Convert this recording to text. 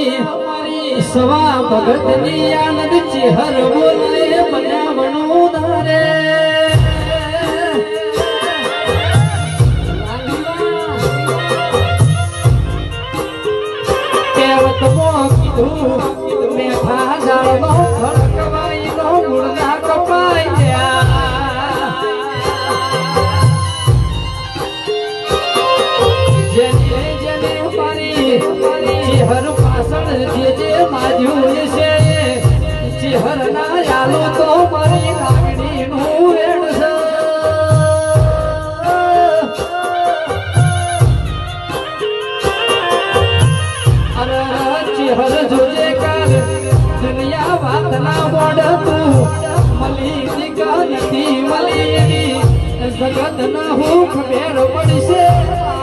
સવા ભગતની આનંદ ચેહર બોલે બનાવણું ધારે કહેવતમાં કીધું મેઠા ઝાડમાં ફળકવાઈ નો ગુણના કપાઈ ગયા જેને જેને મારી ચેહર પાછળ જે માજ્યું છે ચેહર ના યાલો તો મારી લાગણી નું વેણ છે અરે ચેહર જોજે કાલ દુનિયા વાત ના મોડ તું મળી નથી મળી જગત ના હું ખબર પડશે